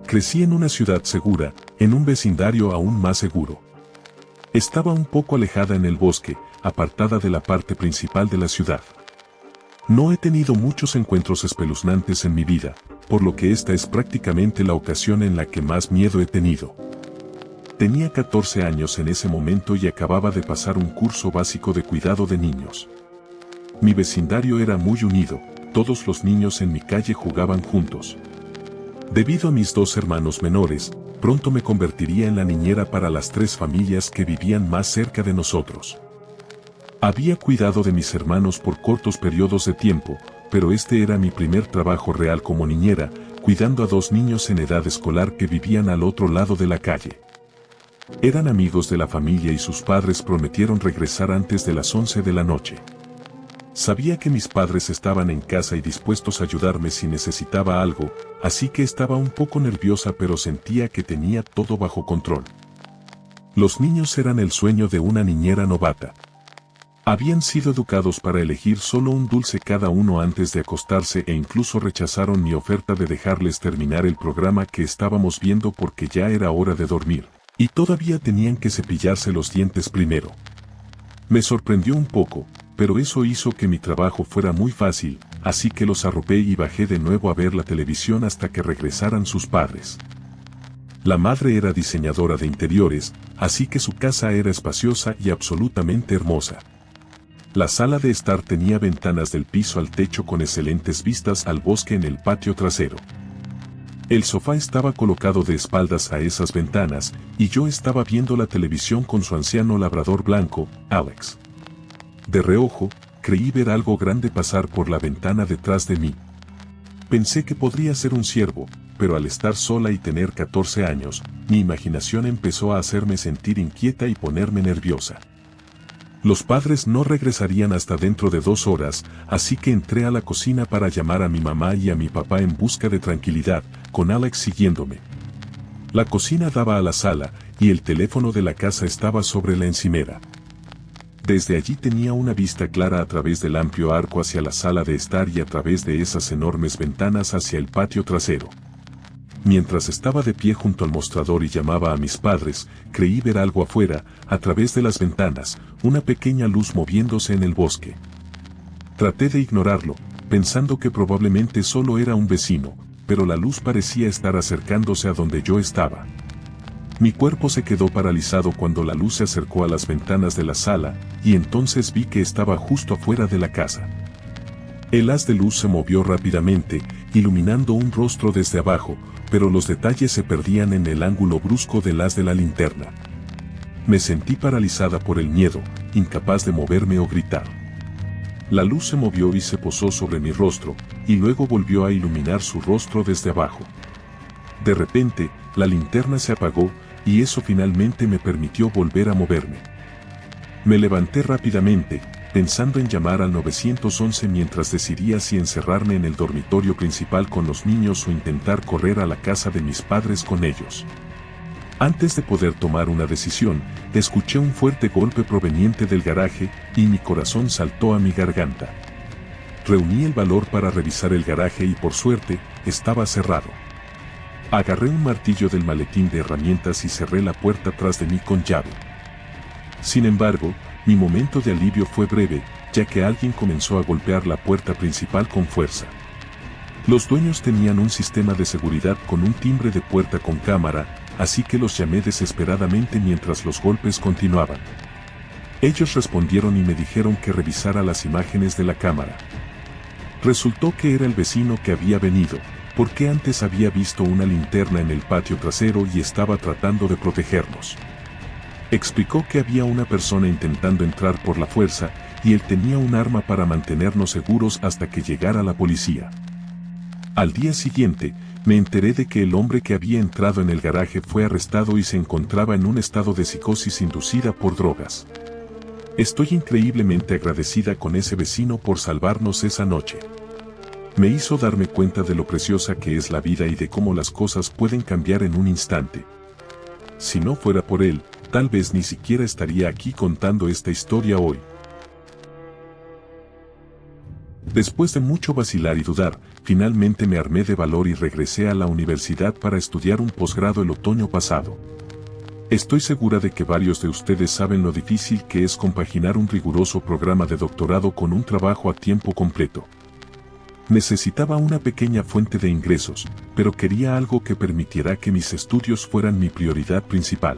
Crecí en una ciudad segura, en un vecindario aún más seguro. Estaba un poco alejada en el bosque, apartada de la parte principal de la ciudad. No he tenido muchos encuentros espeluznantes en mi vida, por lo que esta es prácticamente la ocasión en la que más miedo he tenido. Tenía 14 años en ese momento y acababa de pasar un curso básico de cuidado de niños. Mi vecindario era muy unido, todos los niños en mi calle jugaban juntos. Debido a mis 2 hermanos menores, pronto me convertiría en la niñera para las 3 familias que vivían más cerca de nosotros. Había cuidado de mis hermanos por cortos periodos de tiempo, pero este era mi primer trabajo real como niñera, cuidando a 2 niños en edad escolar que vivían al otro lado de la calle. Eran amigos de la familia y sus padres prometieron regresar antes de las 11 de la noche. Sabía que mis padres estaban en casa y dispuestos a ayudarme si necesitaba algo, así que estaba un poco nerviosa pero sentía que tenía todo bajo control. Los niños eran el sueño de una niñera novata. Habían sido educados para elegir solo un dulce cada uno antes de acostarse e incluso rechazaron mi oferta de dejarles terminar el programa que estábamos viendo porque ya era hora de dormir, y todavía tenían que cepillarse los dientes primero. Me sorprendió un poco, pero eso hizo que mi trabajo fuera muy fácil, así que los arropé y bajé de nuevo a ver la televisión hasta que regresaran sus padres. La madre era diseñadora de interiores, así que su casa era espaciosa y absolutamente hermosa. La sala de estar tenía ventanas del piso al techo con excelentes vistas al bosque en el patio trasero. El sofá estaba colocado de espaldas a esas ventanas, y yo estaba viendo la televisión con su anciano labrador blanco, Alex. De reojo, creí ver algo grande pasar por la ventana detrás de mí. Pensé que podría ser un ciervo, pero al estar sola y tener 14 años, mi imaginación empezó a hacerme sentir inquieta y ponerme nerviosa. Los padres no regresarían hasta dentro de 2 horas, así que entré a la cocina para llamar a mi mamá y a mi papá en busca de tranquilidad, con Alex siguiéndome. La cocina daba a la sala, y el teléfono de la casa estaba sobre la encimera. Desde allí tenía una vista clara a través del amplio arco hacia la sala de estar y a través de esas enormes ventanas hacia el patio trasero. Mientras estaba de pie junto al mostrador y llamaba a mis padres, creí ver algo afuera, a través de las ventanas, una pequeña luz moviéndose en el bosque. Traté de ignorarlo, pensando que probablemente solo era un vecino, pero la luz parecía estar acercándose a donde yo estaba. Mi cuerpo se quedó paralizado cuando la luz se acercó a las ventanas de la sala, y entonces vi que estaba justo afuera de la casa. El haz de luz se movió rápidamente, iluminando un rostro desde abajo, pero los detalles se perdían en el ángulo brusco del haz de la linterna. Me sentí paralizada por el miedo, incapaz de moverme o gritar. La luz se movió y se posó sobre mi rostro, y luego volvió a iluminar su rostro desde abajo. De repente, la linterna se apagó, y eso finalmente me permitió volver a moverme. Me levanté rápidamente, pensando en llamar al 911 mientras decidía si encerrarme en el dormitorio principal con los niños o intentar correr a la casa de mis padres con ellos. Antes de poder tomar una decisión, escuché un fuerte golpe proveniente del garaje, y mi corazón saltó a mi garganta. Reuní el valor para revisar el garaje y por suerte, estaba cerrado. Agarré un martillo del maletín de herramientas y cerré la puerta tras de mí con llave. Sin embargo, mi momento de alivio fue breve, ya que alguien comenzó a golpear la puerta principal con fuerza. Los dueños tenían un sistema de seguridad con un timbre de puerta con cámara, así que los llamé desesperadamente mientras los golpes continuaban. Ellos respondieron y me dijeron que revisara las imágenes de la cámara. Resultó que era el vecino que había venido, porque antes había visto una linterna en el patio trasero y estaba tratando de protegernos. Explicó que había una persona intentando entrar por la fuerza, y él tenía un arma para mantenernos seguros hasta que llegara la policía. Al día siguiente, me enteré de que el hombre que había entrado en el garaje fue arrestado y se encontraba en un estado de psicosis inducida por drogas. Estoy increíblemente agradecida con ese vecino por salvarnos esa noche. Me hizo darme cuenta de lo preciosa que es la vida y de cómo las cosas pueden cambiar en un instante. Si no fuera por él, tal vez ni siquiera estaría aquí contando esta historia hoy. Después de mucho vacilar y dudar, finalmente me armé de valor y regresé a la universidad para estudiar un posgrado el otoño pasado. Estoy segura de que varios de ustedes saben lo difícil que es compaginar un riguroso programa de doctorado con un trabajo a tiempo completo. Necesitaba una pequeña fuente de ingresos, pero quería algo que permitiera que mis estudios fueran mi prioridad principal.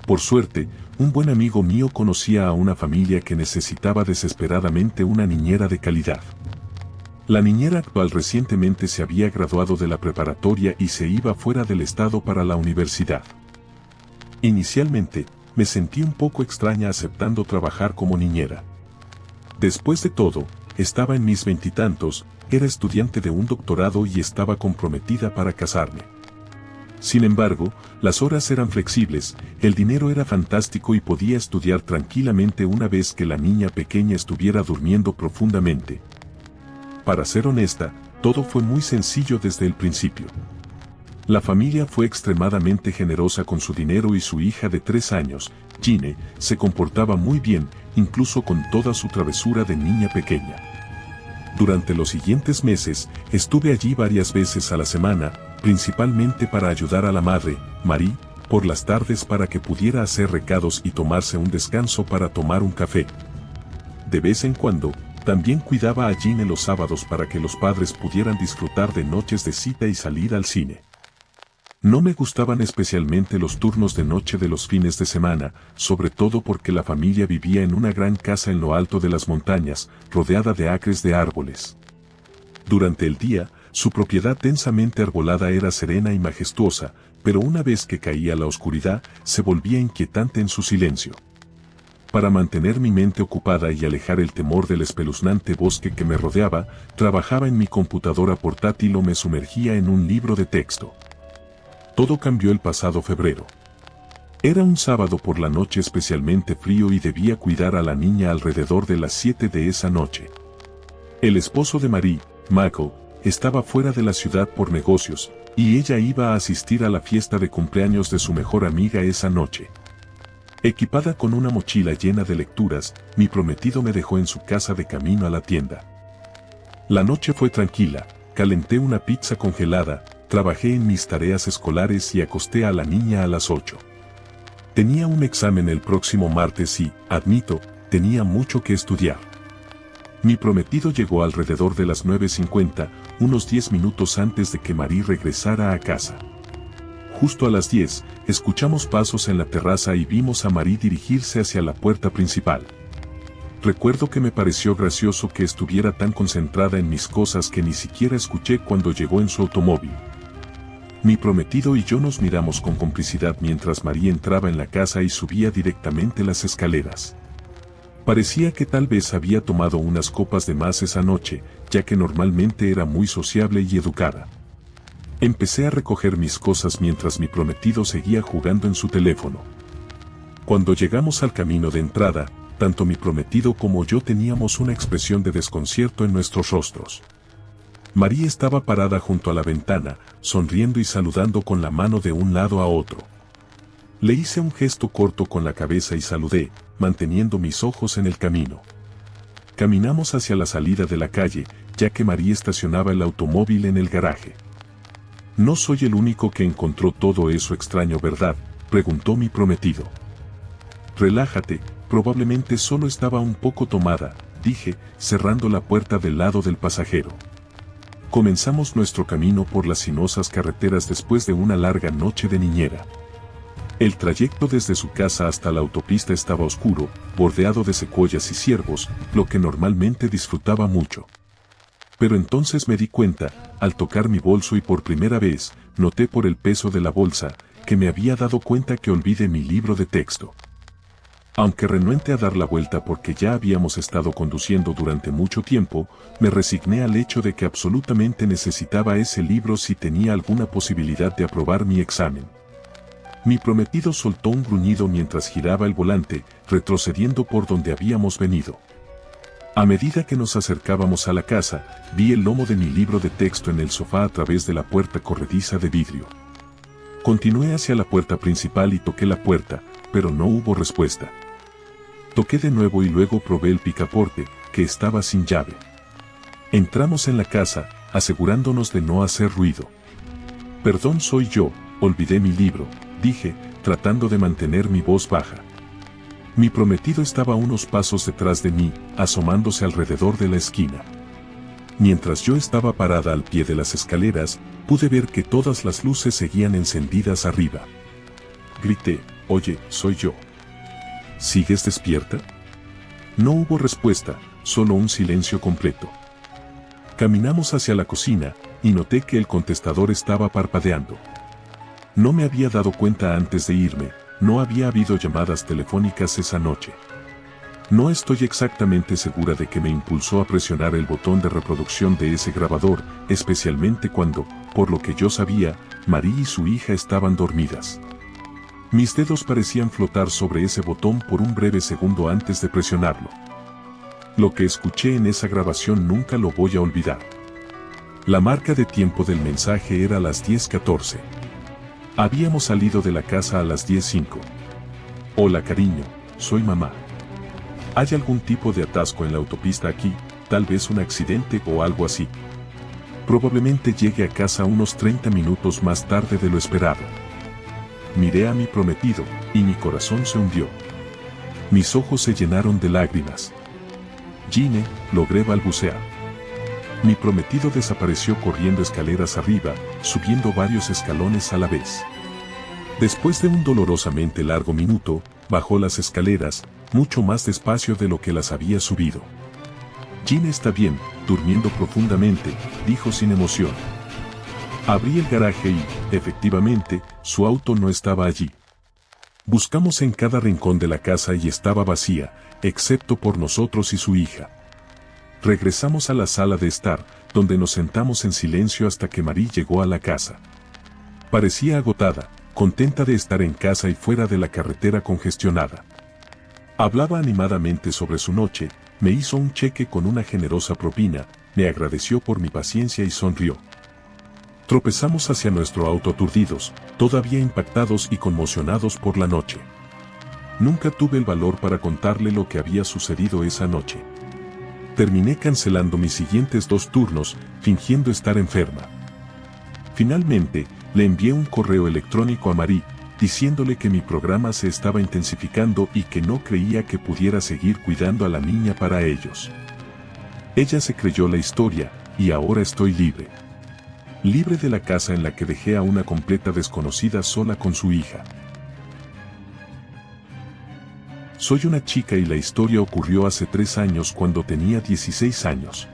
Por suerte, un buen amigo mío conocía a una familia que necesitaba desesperadamente una niñera de calidad. La niñera actual recientemente se había graduado de la preparatoria y se iba fuera del estado para la universidad. Inicialmente, me sentí un poco extraña aceptando trabajar como niñera. Después de todo, estaba en mis veintitantos, era estudiante de un doctorado y estaba comprometida para casarme. Sin embargo, las horas eran flexibles, el dinero era fantástico y podía estudiar tranquilamente una vez que la niña pequeña estuviera durmiendo profundamente. Para ser honesta, todo fue muy sencillo desde el principio. La familia fue extremadamente generosa con su dinero y su hija de 3 años, Gine, se comportaba muy bien, incluso con toda su travesura de niña pequeña. Durante los siguientes meses, estuve allí varias veces a la semana, principalmente para ayudar a la madre, Marie, por las tardes para que pudiera hacer recados y tomarse un descanso para tomar un café. De vez en cuando, también cuidaba a Gine los sábados para que los padres pudieran disfrutar de noches de cita y salir al cine. No me gustaban especialmente los turnos de noche de los fines de semana, sobre todo porque la familia vivía en una gran casa en lo alto de las montañas, rodeada de acres de árboles. Durante el día, su propiedad densamente arbolada era serena y majestuosa, pero una vez que caía la oscuridad, se volvía inquietante en su silencio. Para mantener mi mente ocupada y alejar el temor del espeluznante bosque que me rodeaba, trabajaba en mi computadora portátil o me sumergía en un libro de texto. Todo cambió el pasado febrero. Era un sábado por la noche especialmente frío y debía cuidar a la niña alrededor de las 7 de esa noche. El esposo de Marie, Michael, estaba fuera de la ciudad por negocios, y ella iba a asistir a la fiesta de cumpleaños de su mejor amiga esa noche. Equipada con una mochila llena de lecturas, mi prometido me dejó en su casa de camino a la tienda. La noche fue tranquila, calenté una pizza congelada, trabajé en mis tareas escolares y acosté a la niña a las 8. Tenía un examen el próximo martes y, admito, tenía mucho que estudiar. Mi prometido llegó alrededor de las 9:50, unos 10 minutos antes de que Marie regresara a casa. Justo a las 10, escuchamos pasos en la terraza y vimos a Marie dirigirse hacia la puerta principal. Recuerdo que me pareció gracioso que estuviera tan concentrada en mis cosas que ni siquiera escuché cuando llegó en su automóvil. Mi prometido y yo nos miramos con complicidad mientras Marie entraba en la casa y subía directamente las escaleras. Parecía que tal vez había tomado unas copas de más esa noche, ya que normalmente era muy sociable y educada. Empecé a recoger mis cosas mientras mi prometido seguía jugando en su teléfono. Cuando llegamos al camino de entrada, tanto mi prometido como yo teníamos una expresión de desconcierto en nuestros rostros. Marie estaba parada junto a la ventana, sonriendo y saludando con la mano de un lado a otro. Le hice un gesto corto con la cabeza y saludé, manteniendo mis ojos en el camino. Caminamos hacia la salida de la calle, ya que Marie estacionaba el automóvil en el garaje. «No soy el único que encontró todo eso extraño, ¿verdad?», preguntó mi prometido. «Relájate, probablemente solo estaba un poco tomada», dije, cerrando la puerta del lado del pasajero. Comenzamos nuestro camino por las sinuosas carreteras después de una larga noche de niñera. El trayecto desde su casa hasta la autopista estaba oscuro, bordeado de secuoyas y ciervos, lo que normalmente disfrutaba mucho. Pero entonces me di cuenta, al tocar mi bolso y por primera vez, noté por el peso de la bolsa, que me había dado cuenta que olvidé mi libro de texto. Aunque renuente a dar la vuelta porque ya habíamos estado conduciendo durante mucho tiempo, me resigné al hecho de que absolutamente necesitaba ese libro si tenía alguna posibilidad de aprobar mi examen. Mi prometido soltó un gruñido mientras giraba el volante, retrocediendo por donde habíamos venido. A medida que nos acercábamos a la casa, vi el lomo de mi libro de texto en el sofá a través de la puerta corrediza de vidrio. Continué hacia la puerta principal y toqué la puerta, pero no hubo respuesta. Toqué de nuevo y luego probé el picaporte, que estaba sin llave. Entramos en la casa, asegurándonos de no hacer ruido. Perdón, soy yo, olvidé mi libro, dije, tratando de mantener mi voz baja. Mi prometido estaba a unos pasos detrás de mí, asomándose alrededor de la esquina. Mientras yo estaba parada al pie de las escaleras, pude ver que todas las luces seguían encendidas arriba. Grité, oye, soy yo. ¿Sigues despierta? No hubo respuesta, solo un silencio completo. Caminamos hacia la cocina, y noté que el contestador estaba parpadeando. No me había dado cuenta antes de irme, no había habido llamadas telefónicas esa noche. No estoy exactamente segura de que me impulsó a presionar el botón de reproducción de ese grabador, especialmente cuando, por lo que yo sabía, Marie y su hija estaban dormidas. Mis dedos parecían flotar sobre ese botón por un breve segundo antes de presionarlo. Lo que escuché en esa grabación nunca lo voy a olvidar. La marca de tiempo del mensaje era las 10:14. Habíamos salido de la casa a las 10:05. Hola cariño, soy mamá. ¿Hay algún tipo de atasco en la autopista aquí, tal vez un accidente o algo así? Probablemente llegue a casa unos 30 minutos más tarde de lo esperado. Miré a mi prometido, y mi corazón se hundió. Mis ojos se llenaron de lágrimas. Gine, logré balbucear. Mi prometido desapareció corriendo escaleras arriba, subiendo varios escalones a la vez. Después de un dolorosamente largo minuto, bajó las escaleras, mucho más despacio de lo que las había subido. Gine está bien, durmiendo profundamente, dijo sin emoción. Abrí el garaje y, efectivamente, su auto no estaba allí. Buscamos en cada rincón de la casa y estaba vacía, excepto por nosotros y su hija. Regresamos a la sala de estar, donde nos sentamos en silencio hasta que Marie llegó a la casa. Parecía agotada, contenta de estar en casa y fuera de la carretera congestionada. Hablaba animadamente sobre su noche, me hizo un cheque con una generosa propina, me agradeció por mi paciencia y sonrió. Tropezamos hacia nuestro auto aturdidos, todavía impactados y conmocionados por la noche. Nunca tuve el valor para contarle lo que había sucedido esa noche. Terminé cancelando mis siguientes 2 turnos, fingiendo estar enferma. Finalmente, le envié un correo electrónico a Marie, diciéndole que mi programa se estaba intensificando y que no creía que pudiera seguir cuidando a la niña para ellos. Ella se creyó la historia, y ahora estoy libre. Libre de la casa en la que dejé a una completa desconocida sola con su hija. Soy una chica y la historia ocurrió hace 3 años cuando tenía 16 años.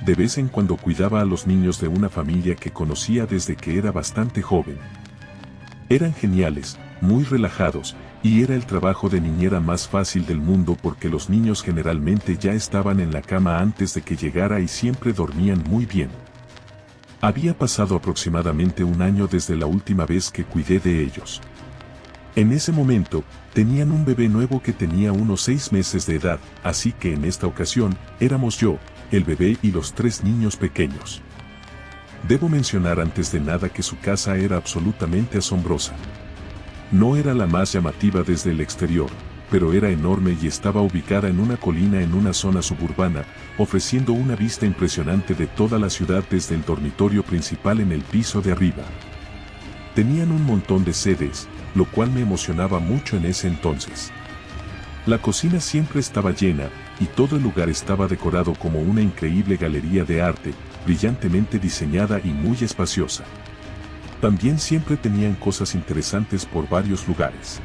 De vez en cuando cuidaba a los niños de una familia que conocía desde que era bastante joven. Eran geniales, muy relajados, y era el trabajo de niñera más fácil del mundo porque los niños generalmente ya estaban en la cama antes de que llegara y siempre dormían muy bien. Había pasado aproximadamente 1 año desde la última vez que cuidé de ellos. En ese momento, tenían un bebé nuevo que tenía unos 6 meses de edad, así que en esta ocasión, éramos yo, el bebé y los 3 niños pequeños. Debo mencionar antes de nada que su casa era absolutamente asombrosa. No era la más llamativa desde el exterior, pero era enorme y estaba ubicada en una colina en una zona suburbana, ofreciendo una vista impresionante de toda la ciudad desde el dormitorio principal en el piso de arriba. Tenían un montón de sedes, lo cual me emocionaba mucho en ese entonces. La cocina siempre estaba llena, y todo el lugar estaba decorado como una increíble galería de arte, brillantemente diseñada y muy espaciosa. También siempre tenían cosas interesantes por varios lugares.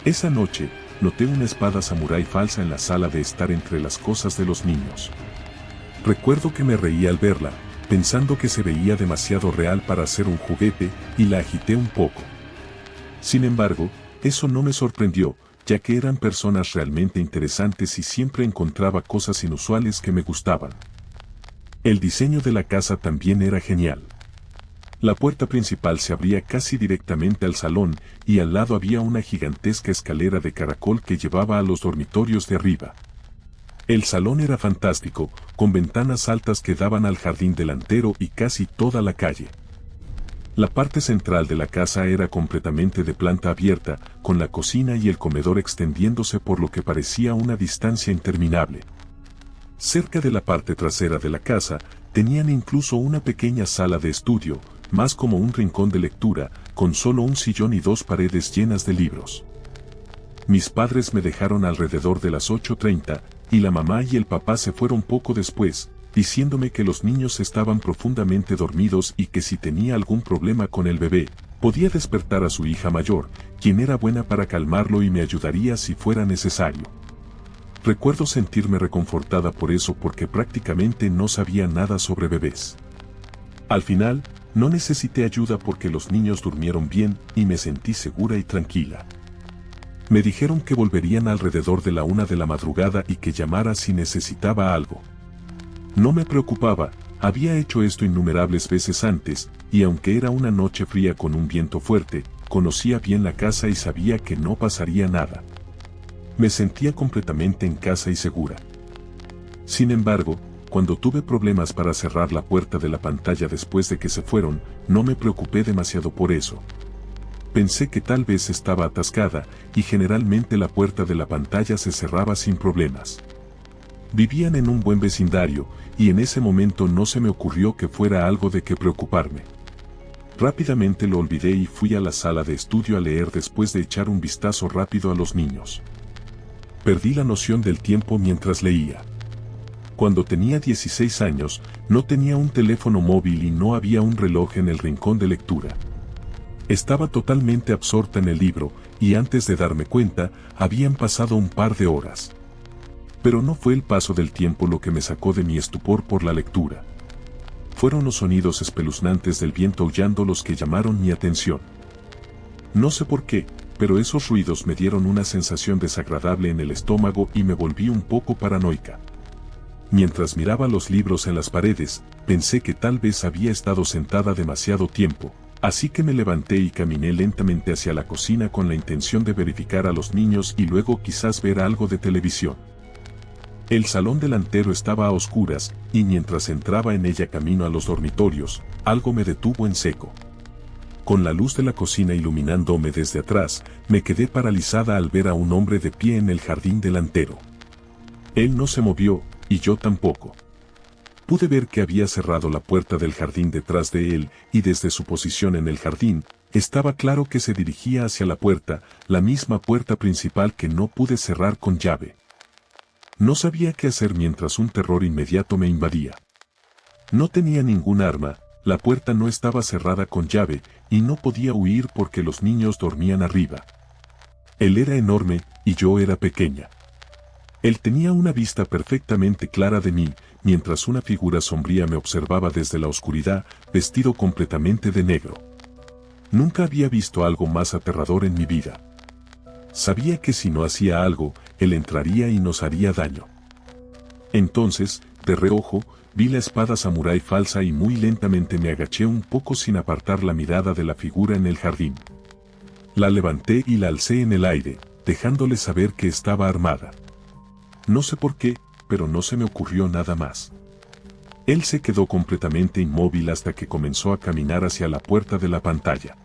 Esa noche, noté una espada samurái falsa en la sala de estar entre las cosas de los niños. Recuerdo que me reí al verla, pensando que se veía demasiado real para ser un juguete, y la agité un poco. Sin embargo, eso no me sorprendió, ya que eran personas realmente interesantes y siempre encontraba cosas inusuales que me gustaban. El diseño de la casa también era genial. La puerta principal se abría casi directamente al salón, y al lado había una gigantesca escalera de caracol que llevaba a los dormitorios de arriba. El salón era fantástico, con ventanas altas que daban al jardín delantero y casi toda la calle. La parte central de la casa era completamente de planta abierta, con la cocina y el comedor extendiéndose por lo que parecía una distancia interminable. Cerca de la parte trasera de la casa, tenían incluso una pequeña sala de estudio, más como un rincón de lectura, con solo un sillón y 2 paredes llenas de libros. Mis padres me dejaron alrededor de las 8:30, y la mamá y el papá se fueron poco después, diciéndome que los niños estaban profundamente dormidos y que si tenía algún problema con el bebé, podía despertar a su hija mayor, quien era buena para calmarlo y me ayudaría si fuera necesario. Recuerdo sentirme reconfortada por eso porque prácticamente no sabía nada sobre bebés. Al final, no necesité ayuda porque los niños durmieron bien y me sentí segura y tranquila. Me dijeron que volverían alrededor de la 1 de la madrugada y que llamara si necesitaba algo. No me preocupaba, había hecho esto innumerables veces antes, y aunque era una noche fría con un viento fuerte, conocía bien la casa y sabía que no pasaría nada. Me sentía completamente en casa y segura. Sin embargo, cuando tuve problemas para cerrar la puerta de la pantalla después de que se fueron, no me preocupé demasiado por eso. Pensé que tal vez estaba atascada, y generalmente la puerta de la pantalla se cerraba sin problemas. Vivían en un buen vecindario, y en ese momento no se me ocurrió que fuera algo de que preocuparme. Rápidamente lo olvidé y fui a la sala de estudio a leer después de echar un vistazo rápido a los niños. Perdí la noción del tiempo mientras leía. Cuando tenía 16 años, no tenía un teléfono móvil y no había un reloj en el rincón de lectura. Estaba totalmente absorta en el libro, y antes de darme cuenta, habían pasado un par de horas. Pero no fue el paso del tiempo lo que me sacó de mi estupor por la lectura. Fueron los sonidos espeluznantes del viento aullando los que llamaron mi atención. No sé por qué, pero esos ruidos me dieron una sensación desagradable en el estómago y me volví un poco paranoica. Mientras miraba los libros en las paredes, pensé que tal vez había estado sentada demasiado tiempo, así que me levanté y caminé lentamente hacia la cocina con la intención de verificar a los niños y luego quizás ver algo de televisión. El salón delantero estaba a oscuras, y mientras entraba en ella camino a los dormitorios, algo me detuvo en seco. Con la luz de la cocina iluminándome desde atrás, me quedé paralizada al ver a un hombre de pie en el jardín delantero. Él no se movió, y yo tampoco. Pude ver que había cerrado la puerta del jardín detrás de él, y desde su posición en el jardín, estaba claro que se dirigía hacia la puerta, la misma puerta principal que no pude cerrar con llave. No sabía qué hacer mientras un terror inmediato me invadía. No tenía ningún arma, la puerta no estaba cerrada con llave, y no podía huir porque los niños dormían arriba. Él era enorme, y yo era pequeña. Él tenía una vista perfectamente clara de mí, mientras una figura sombría me observaba desde la oscuridad, vestido completamente de negro. Nunca había visto algo más aterrador en mi vida. Sabía que si no hacía algo, él entraría y nos haría daño. Entonces, de reojo, vi la espada samurái falsa y muy lentamente me agaché un poco sin apartar la mirada de la figura en el jardín. La levanté y la alcé en el aire, dejándole saber que estaba armada. No sé por qué, pero no se me ocurrió nada más. Él se quedó completamente inmóvil hasta que comenzó a caminar hacia la puerta de la pantalla.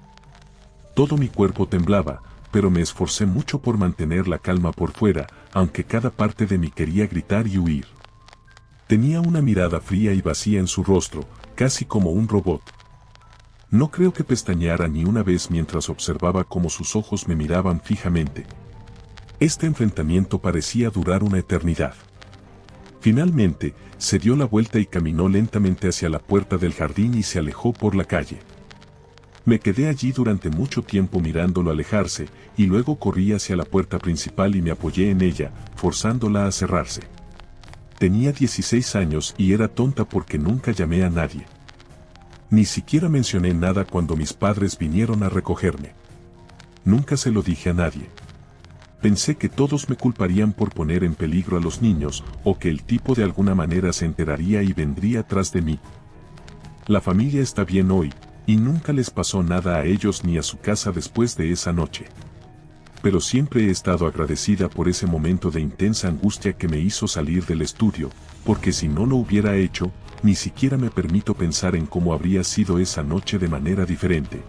Todo mi cuerpo temblaba, pero me esforcé mucho por mantener la calma por fuera, aunque cada parte de mí quería gritar y huir. Tenía una mirada fría y vacía en su rostro, casi como un robot. No creo que pestañeara ni una vez mientras observaba cómo sus ojos me miraban fijamente. Este enfrentamiento parecía durar una eternidad. Finalmente, se dio la vuelta y caminó lentamente hacia la puerta del jardín y se alejó por la calle. Me quedé allí durante mucho tiempo mirándolo alejarse, y luego corrí hacia la puerta principal y me apoyé en ella, forzándola a cerrarse. Tenía 16 años y era tonta porque nunca llamé a nadie. Ni siquiera mencioné nada cuando mis padres vinieron a recogerme. Nunca se lo dije a nadie. Pensé que todos me culparían por poner en peligro a los niños, o que el tipo de alguna manera se enteraría y vendría tras de mí. La familia está bien hoy, y nunca les pasó nada a ellos ni a su casa después de esa noche. Pero siempre he estado agradecida por ese momento de intensa angustia que me hizo salir del estudio, porque si no lo hubiera hecho, ni siquiera me permito pensar en cómo habría sido esa noche de manera diferente.